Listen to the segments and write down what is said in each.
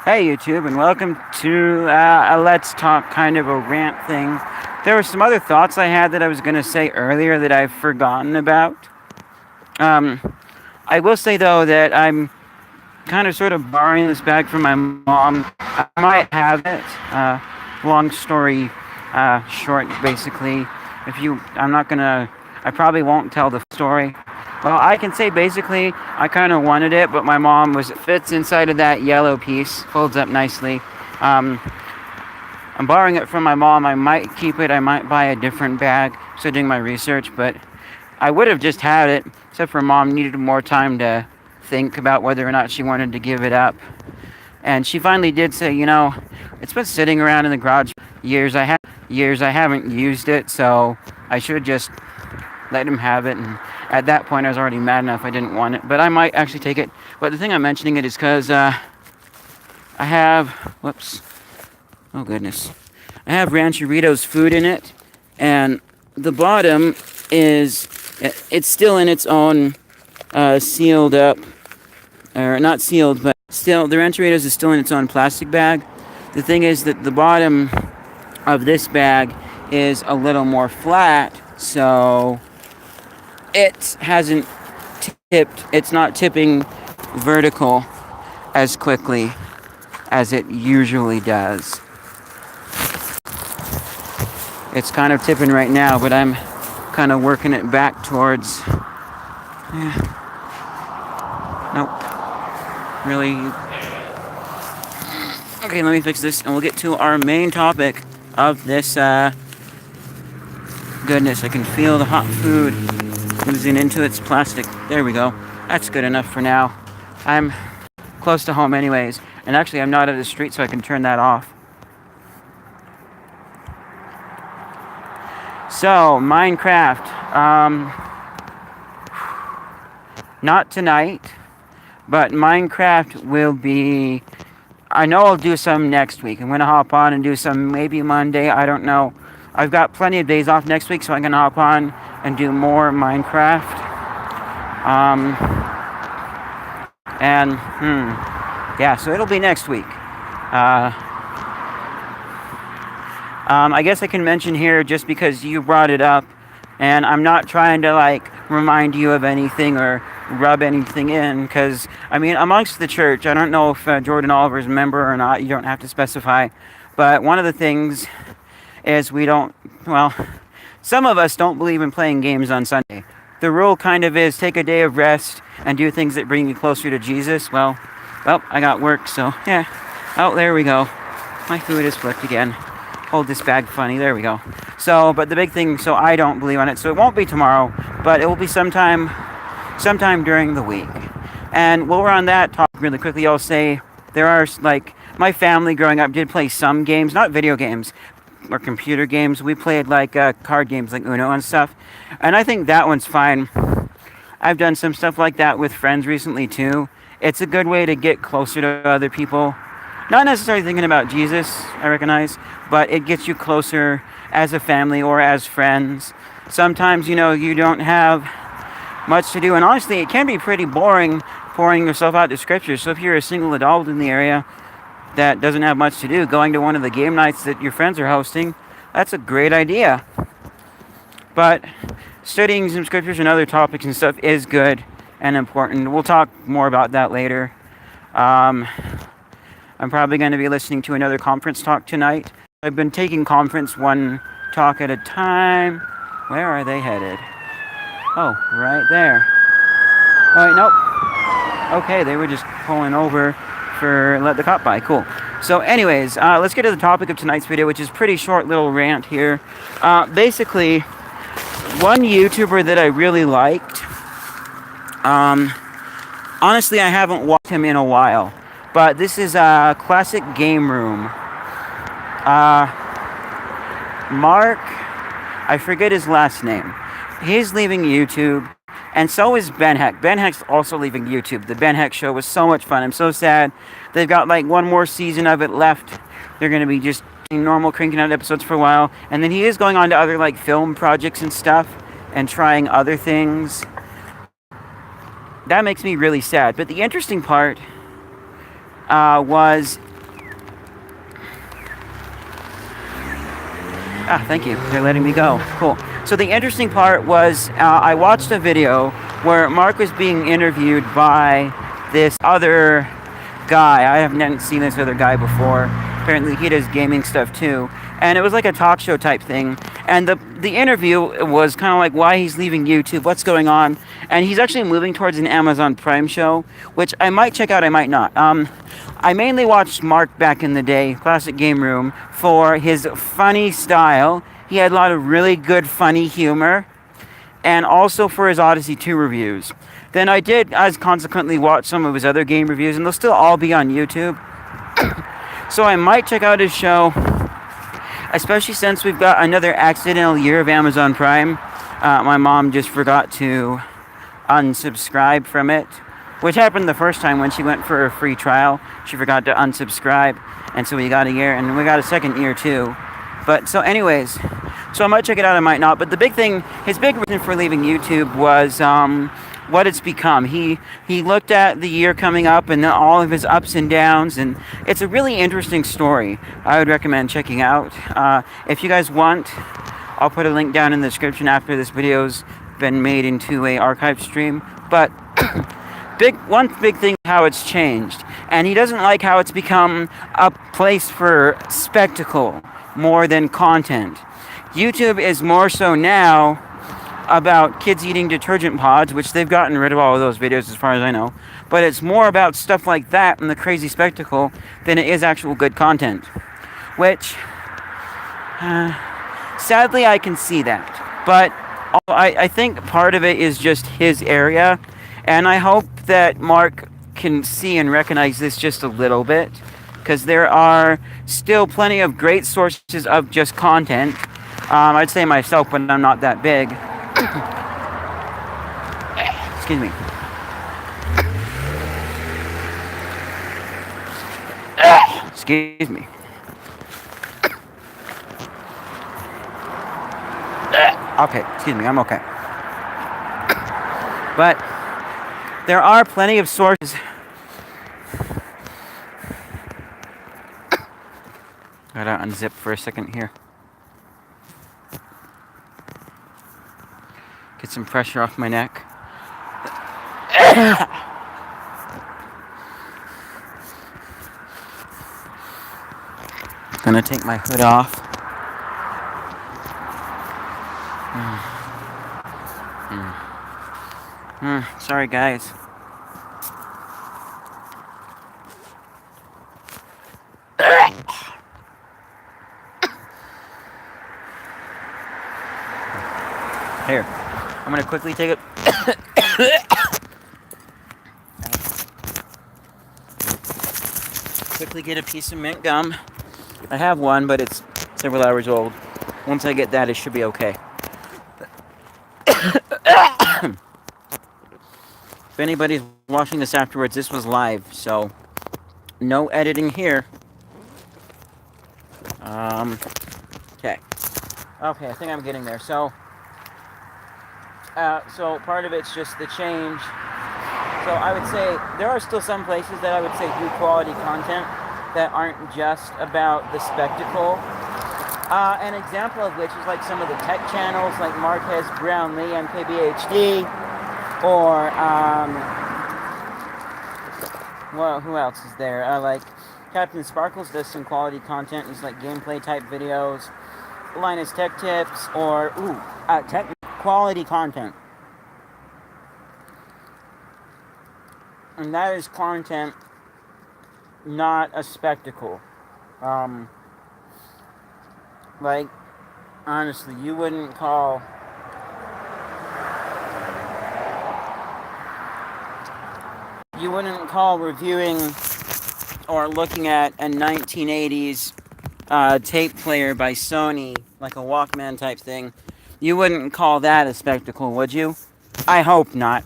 Hey YouTube, and welcome to a Let's Talk kind of a rant thing. There were some other thoughts I had that I was going to say earlier that I've forgotten about. Um, I will say though that I'm kind of sort of borrowing this bag from my mom. I might have it. Long story short, basically. I probably won't tell the story. Well, I can say basically I kind of wanted it, but my mom it fits inside of that yellow piece, folds up nicely. Um, I'm borrowing it from my mom. I might keep it. I might buy a different bag. So doing my research, but I would have just had it, except for mom needed more time to think about whether or not she wanted to give it up. And she finally did say, it's been sitting around in the garage years. I haven't used it, so I should just let him have it. And at that point, I was already mad enough I didn't want it. But I might actually take it. But the thing I'm mentioning it is because I have, oh goodness, I have Rancheritos food in it, and the bottom it's still in its own sealed up, or not sealed, but still, the Rancheritos is still in its own plastic bag. The thing is that the bottom of this bag is a little more flat, so it hasn't tipped. It's not tipping vertical as quickly as it usually does. It's kind of tipping right now, but I'm kind of working it back towards. Nope. Really. Okay, let me fix this, and we'll get to our main topic of this. Goodness, I can feel the hot food oozing into its plastic. There we go. That's good enough for now. I'm close to home anyways. And actually, I'm not at the street, so I can turn that off. So, Minecraft. Not tonight, but Minecraft will be... I know I'll do some next week. I'm going to hop on and do some maybe Monday. I don't know. I've got plenty of days off next week, so I'm going to hop on and do more Minecraft. Yeah, so it'll be next week. I guess I can mention here, just because you brought it up, and I'm not trying to remind you of anything or rub anything in, because amongst the church, I don't know if Jordan Oliver's a member or not. You don't have to specify, but one of the things is some of us don't believe in playing games on Sunday. The rule kind of is take a day of rest and do things that bring you closer to Jesus. Well, I got work, so yeah. Oh, there we go. My food is flipped again. Hold this bag funny. There we go. So, but the big thing, so I don't believe on it. So it won't be tomorrow, but it will be sometime during the week. And while we're on that topic really quickly, I'll say there are, my family growing up did play some games, not video games, or computer games. We played card games like Uno and stuff, and I think that one's fine. I've done some stuff like that with friends recently too. It's a good way to get closer to other people. Not necessarily thinking about Jesus, I recognize, but it gets you closer as a family or as friends. Sometimes, you don't have much to do, and honestly, it can be pretty boring pouring yourself out to scripture. So if you're a single adult in the area that doesn't have much to do, going to one of the game nights that your friends are hosting, that's a great idea. But studying some scriptures and other topics and stuff is good and important. We'll talk more about that later. I'm probably going to be listening to another conference talk tonight. I've been taking conference one talk at a time. Where are they headed? Oh, right there. Oh, wait, nope. Okay, they were just pulling over for let the cop by. Cool. So anyways, let's get to the topic of tonight's video, which is pretty short little rant here. Basically, one YouTuber that I really liked, honestly, I haven't watched him in a while, but this is Classic Game Room. Mark, I forget his last name. He's leaving YouTube, and so is Ben Heck. Ben Heck's also leaving YouTube. The Ben Heck Show was so much fun. I'm so sad. They've got one more season of it left. They're going to be just normal cranking out episodes for a while. And then he is going on to other film projects and stuff and trying other things. That makes me really sad. But the interesting part was Ah, thank you. They're letting me go. Cool. So the interesting part was I watched a video where Mark was being interviewed by this other guy. I haven't seen this other guy before. Apparently he does gaming stuff too. And it was like a talk show type thing. And the interview was kind of like why he's leaving YouTube, what's going on. And he's actually moving towards an Amazon Prime show, which I might check out, I might not. I mainly watched Mark back in the day, Classic Game Room, for his funny style. He had a lot of really good funny humor, and also for his Odyssey 2 reviews. Then I did, as consequently, watch some of his other game reviews, and they'll still all be on YouTube. So I might check out his show, especially since we've got another accidental year of Amazon Prime. My mom just forgot to unsubscribe from it, which happened the first time when she went for a free trial. She forgot to unsubscribe, and so we got a year, and we got a second year too. But so anyways, so I might check it out, I might not. But the big thing, his big reason for leaving YouTube was what it's become. He looked at the year coming up and all of his ups and downs, and it's a really interesting story. I would recommend checking out. If you guys want, I'll put a link down in the description after this video's been made into a archive stream. But one big thing, how it's changed, and he doesn't like how it's become a place for spectacle more than content. YouTube is more so now about kids eating detergent pods, which they've gotten rid of all of those videos as far as I know, but it's more about stuff like that and the crazy spectacle than it is actual good content, which sadly I can see that. But I think part of it is just his area, and I hope that Mark can see and recognize this just a little bit, because there are still plenty of great sources of just content. I'd say myself, but I'm not that big. Excuse me. Excuse me. Okay, excuse me, I'm okay. But there are plenty of sources. Gotta unzip for a second here. Get some pressure off my neck. Gonna take my hood off. Sorry, guys. Here, I'm gonna quickly take it. Quickly get a piece of mint gum. I have one, but it's several hours old. Once I get that, it should be okay. If anybody's watching this afterwards, this was live, so no editing here. Okay. Okay, I think I'm getting there. So part of it's just the change. So I would say there are still some places that I would say do quality content that aren't just about the spectacle. An example of which is like some of the tech channels like Marquez Brownlee, MKBHD, or well, who else is there? Like Captain Sparkles does some quality content. It's like gameplay type videos. Linus Tech Tips, or tech quality content. And that is content, not a spectacle. Like, honestly, you wouldn't call reviewing or looking at a 1980s tape player by Sony, like a Walkman type thing. You wouldn't call that a spectacle, would you? I hope not.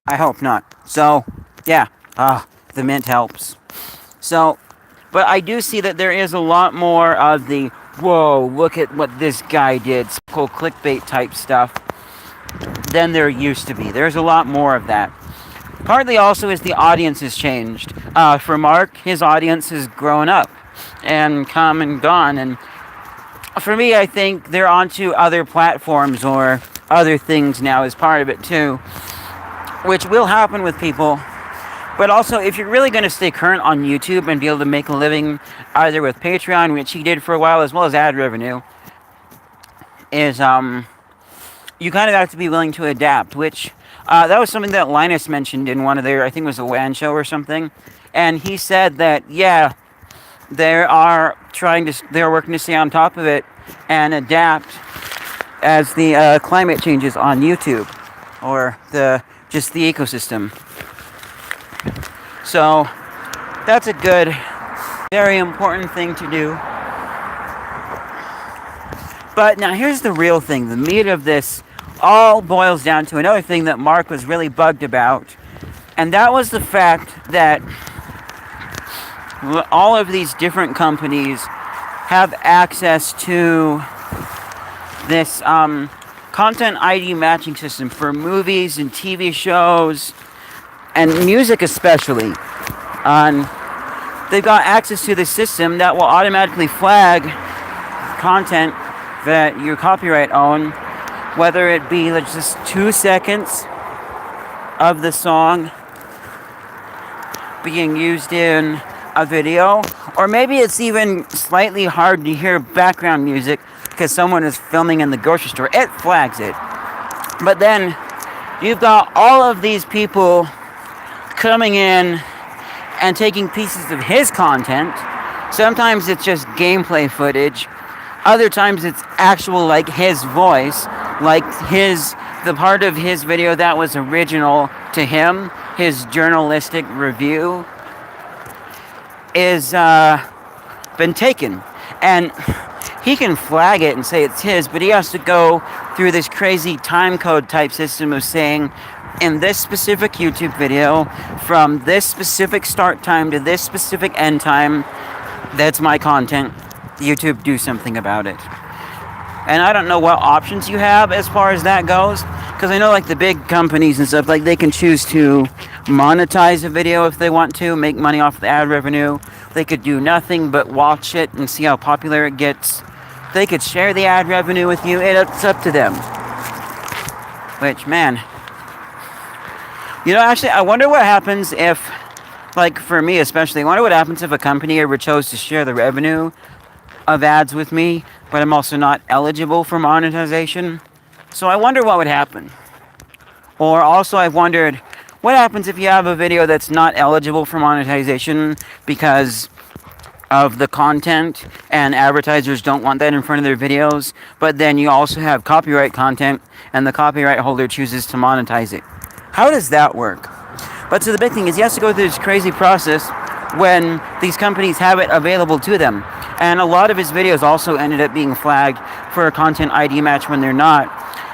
I hope not. So, yeah. The mint helps. So, but I do see that there is a lot more of the, whoa, look at what this guy did, cool clickbait type stuff, than there used to be. There's a lot more of that. Partly also is the audience has changed. For Mark, his audience has grown up and come and gone, and for me, I think they're onto other platforms or other things now as part of it too, which will happen with people. But also, if you're really going to stay current on YouTube and be able to make a living either with Patreon, which he did for a while, as well as ad revenue, is you kind of have to be willing to adapt, which that was something that Linus mentioned in one of their, I think it was a WAN show or something. And he said that, yeah, they're working to stay on top of it and adapt as the climate changes on YouTube or just the ecosystem. So that's a good, very important thing to do. But now here's the real thing. The meat of this all boils down to another thing that Mark was really bugged about. And that was the fact that all of these different companies have access to this content ID matching system for movies and TV shows and music especially. They've got access to this system that will automatically flag content that you copyright own, whether it be just 2 seconds of the song being used in a video, or maybe it's even slightly hard to hear background music because someone is filming in the grocery store. It flags it. But then you've got all of these people coming in and taking pieces of his content. Sometimes it's just gameplay footage. Other times it's actual, like, his voice, like the part of his video that was original to him, his journalistic review, is been taken. And he can flag it and say it's his, but he has to go through this crazy time code type system of saying, in this specific YouTube video, from this specific start time to this specific end time, that's my content. YouTube, do something about it. And I don't know what options you have as far as that goes, because I know, like, the big companies and stuff, like, they can choose to monetize a video if they want to, make money off the ad revenue. They could do nothing but watch it and see how popular it gets. They could share the ad revenue with you. It's up to them. Which, man, actually, I wonder what happens if, like, for me especially, I wonder what happens if a company ever chose to share the revenue of ads with me, but I'm also not eligible for monetization. So I wonder what would happen. Or also I've wondered, what happens if you have a video that's not eligible for monetization because of the content and advertisers don't want that in front of their videos, but then you also have copyright content and the copyright holder chooses to monetize it? How does that work? But so the big thing is he has to go through this crazy process when these companies have it available to them. And a lot of his videos also ended up being flagged for a content ID match when they're not.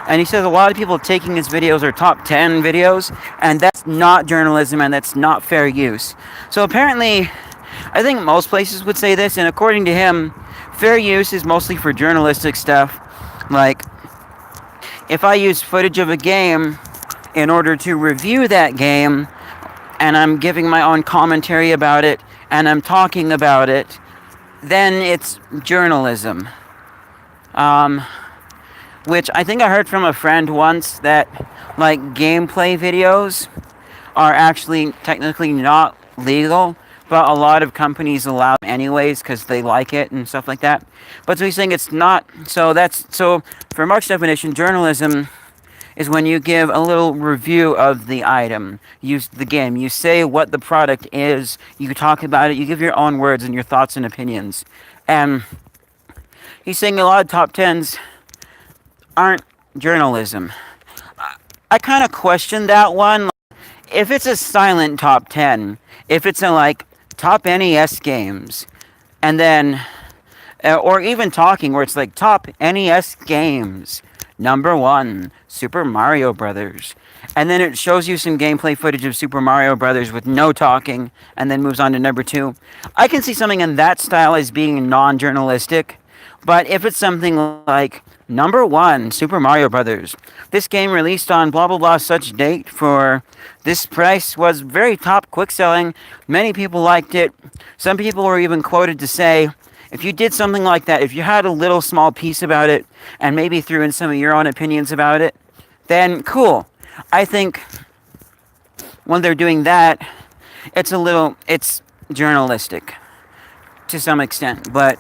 And he says a lot of people taking his videos are top 10 videos, and that's not journalism and that's not fair use. So apparently, I think most places would say this, and according to him, fair use is mostly for journalistic stuff. Like, if I use footage of a game in order to review that game, and I'm giving my own commentary about it, and I'm talking about it, then it's journalism. Which I think I heard from a friend once that, like, gameplay videos are actually technically not legal, but a lot of companies allow them anyways because they like it and stuff like that. But so he's saying it's not. So for Mark's definition, journalism is when you give a little review of the item, the game. You say what the product is, you talk about it, you give your own words and your thoughts and opinions. And he's saying a lot of top 10s aren't journalism. I kind of question that one. If it's a silent top 10, if it's a, like, top NES games, and then, or even talking where it's like top NES games, number 1, Super Mario Brothers. And then it shows you some gameplay footage of Super Mario Brothers with no talking, and then moves on to number 2. I can see something in that style as being non-journalistic, but if it's something like number 1, Super Mario Brothers, this game released on blah blah blah such date for this price, was very top quick selling, many people liked it. Some people were even quoted to say If you did something like that, if you had a little small piece about it and maybe threw in some of your own opinions about it, then cool. I think when they're doing that, it's journalistic to some extent. But,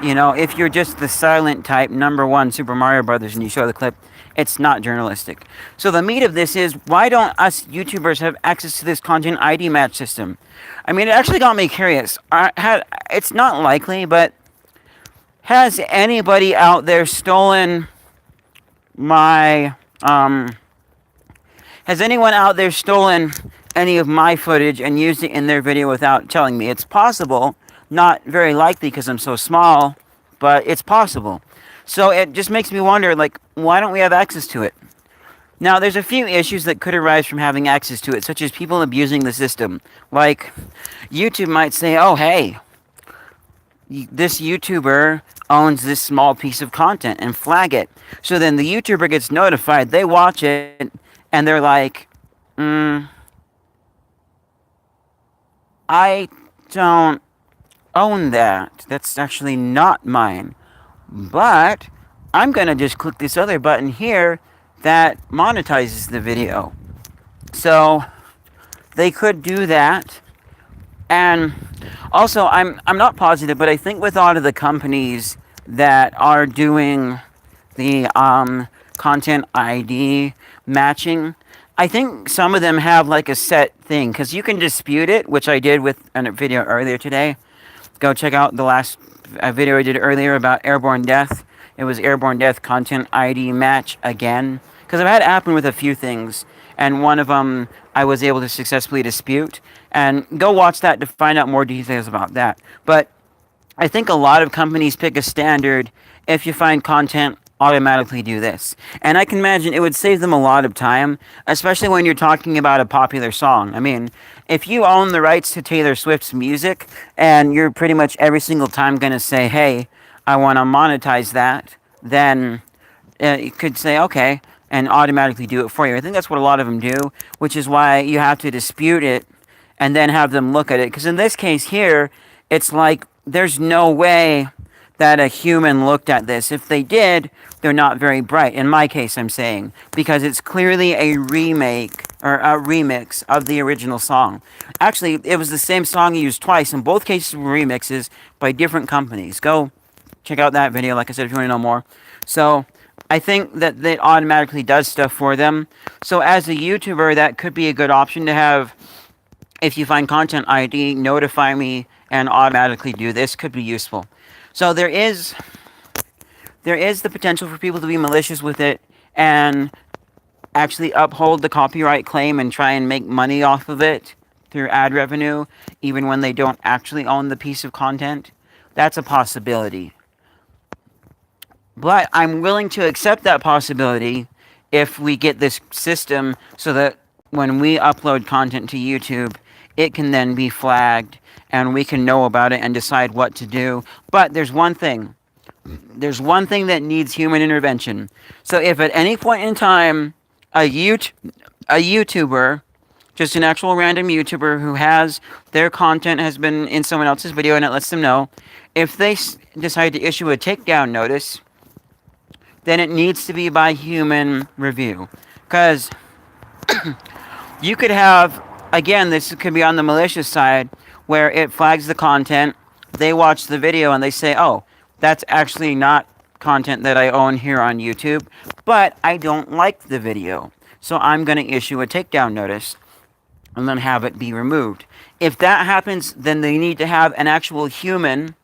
if you're just the silent type, number one, Super Mario Brothers, and you show the clip, it's not journalistic. So the meat of this is, why don't us YouTubers have access to this content ID match system? I mean, it actually got me curious. It's not likely, but has anybody out there stolen my has anyone out there stolen any of my footage and used it in their video without telling me? It's possible, not very likely because I'm so small, but it's possible. So it just makes me wonder, like, why don't we have access to it? Now, there's a few issues that could arise from having access to it, such as people abusing the system. Like, YouTube might say, oh, hey, this YouTuber owns this small piece of content, and flag it. So then the YouTuber gets notified, they watch it, and they're like, I don't own that. That's actually not mine. But I'm going to just click this other button here that monetizes the video. So they could do that. And also, I'm not positive, but I think with a lot of the companies that are doing the content ID matching, I think some of them have like a set thing, because you can dispute it, which I did with a video earlier today. Go check out the last video I did earlier about Airborne Death. It was Airborne Death content ID match again, because I've had it happen with a few things, and one of them I was able to successfully dispute. And go watch that to find out more details about that. But I think a lot of companies pick a standard. If you find content, automatically do this. And I can imagine it would save them a lot of time, especially when you're talking about a popular song. I mean, if you own the rights to Taylor Swift's music, and you're pretty much every single time going to say, hey, I want to monetize that, then you could say, okay, and automatically do it for you. I think that's what a lot of them do, which is why you have to dispute it and then have them look at it. Because in this case here, it's like there's no way that a human looked at this. If they did, they're not very bright. In my case, I'm saying, because it's clearly a remake or a remix of the original song. Actually, it was the same song used twice. In both cases were remixes by different companies. Go check out that video, like I said, if you want to know more. So I think that it automatically does stuff for them. So as a YouTuber, that could be a good option to have. If you find content ID, notify me and automatically do this. Could be useful. So there is the potential for people to be malicious with it and actually uphold the copyright claim and try and make money off of it through ad revenue, even when they don't actually own the piece of content. That's a possibility. But I'm willing to accept that possibility if we get this system so that when we upload content to YouTube, it can then be flagged and we can know about it and decide what to do. But there's one thing. There's one thing that needs human intervention. So if at any point in time a YouTuber, just an actual random YouTuber who has their content has been in someone else's video and it lets them know, if they decide to issue a takedown notice, then it needs to be by human review. Because you could have, again, this could be on the malicious side, where it flags the content, they watch the video and they say, oh, that's actually not content that I own here on YouTube, but I don't like the video, so I'm going to issue a takedown notice and then have it be removed. If that happens, then they need to have an actual human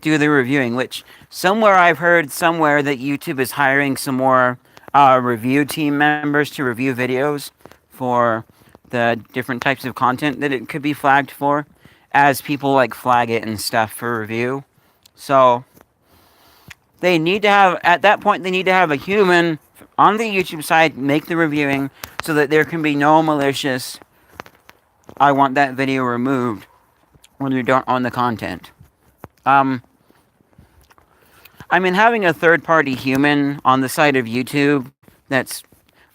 do the reviewing, which somewhere I've heard somewhere that YouTube is hiring some more review team members to review videos for the different types of content that it could be flagged for, as people like flag it and stuff for review. So they need to have, at that point, they need to have a human on the YouTube side make the reviewing so that there can be no malicious, I want that video removed when you don't own the content. I mean, having a third-party human on the side of YouTube that's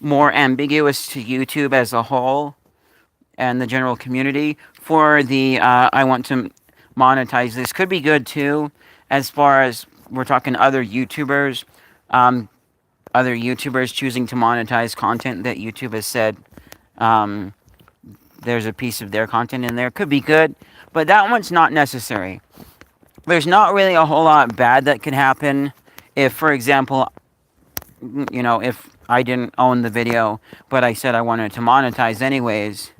more ambiguous to YouTube as a whole and the general community for the I want to monetize this. Could be good too, as far as we're talking um, other YouTubers choosing to monetize content that YouTube has said um, there's a piece of their content in there. Could be good, but that one's not necessary. There's not really a whole lot bad that can happen if, for example, if I didn't own the video, but I said I wanted to monetize anyways,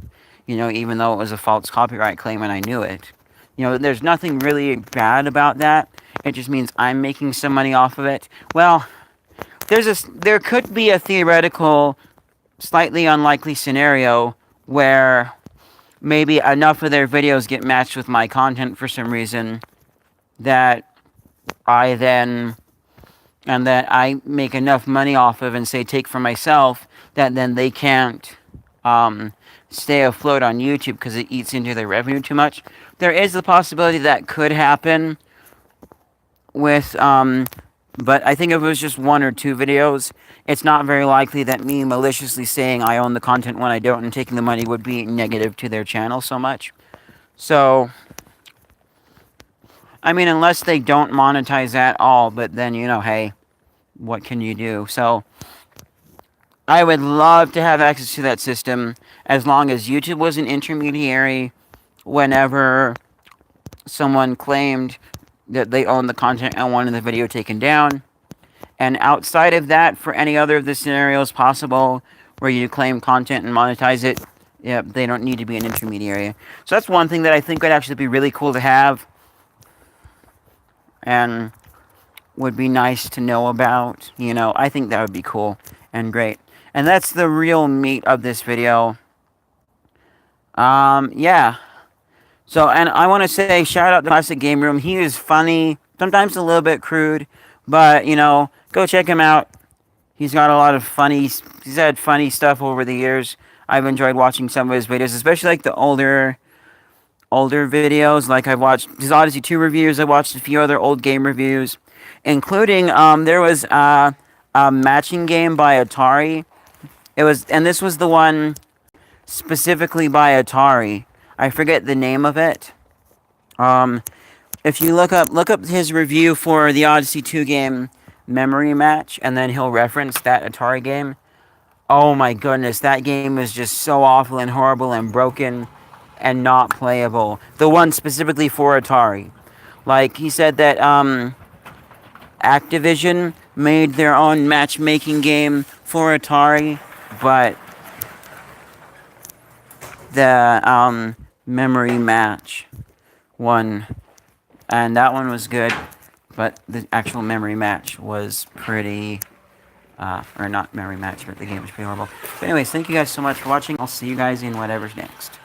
even though it was a false copyright claim and I knew it. There's nothing really bad about that. It just means I'm making some money off of it. Well, there could be a theoretical, slightly unlikely scenario where maybe enough of their videos get matched with my content for some reason that I make enough money off of and say take for myself, that then they can't stay afloat on YouTube because it eats into their revenue too much. There is the possibility that could happen with but I think if it was just one or two videos, it's not very likely that me maliciously saying I own the content when I don't and taking the money would be negative to their channel so much. So, I mean, unless they don't monetize at all, but then, hey, what can you do? So, I would love to have access to that system as long as YouTube was an intermediary whenever someone claimed that they own the content and wanted the video taken down. And outside of that, for any other of the scenarios possible where you claim content and monetize it, yeah, they don't need to be an intermediary. So that's one thing that I think would actually be really cool to have and would be nice to know about. I think that would be cool and great. And that's the real meat of this video. Yeah. So, and I want to say shout out to Classic Game Room. He is funny, sometimes a little bit crude, but, go check him out. He's got a lot of he's had funny stuff over the years. I've enjoyed watching some of his videos, especially like the older videos. Like I've watched his Odyssey 2 reviews. I watched a few other old game reviews, including, there was a matching game by Atari. And this was the one specifically by Atari. I forget the name of it. If you look up his review for the Odyssey 2 game Memory Match, and then he'll reference that Atari game. Oh my goodness, that game is just so awful and horrible and broken and not playable. The one specifically for Atari. Like, he said that Activision made their own matchmaking game for Atari, but the Memory Match one, and that one was good, but the actual Memory Match was pretty, or not Memory Match, but the game was pretty horrible. But anyways, thank you guys so much for watching. I'll see you guys in whatever's next.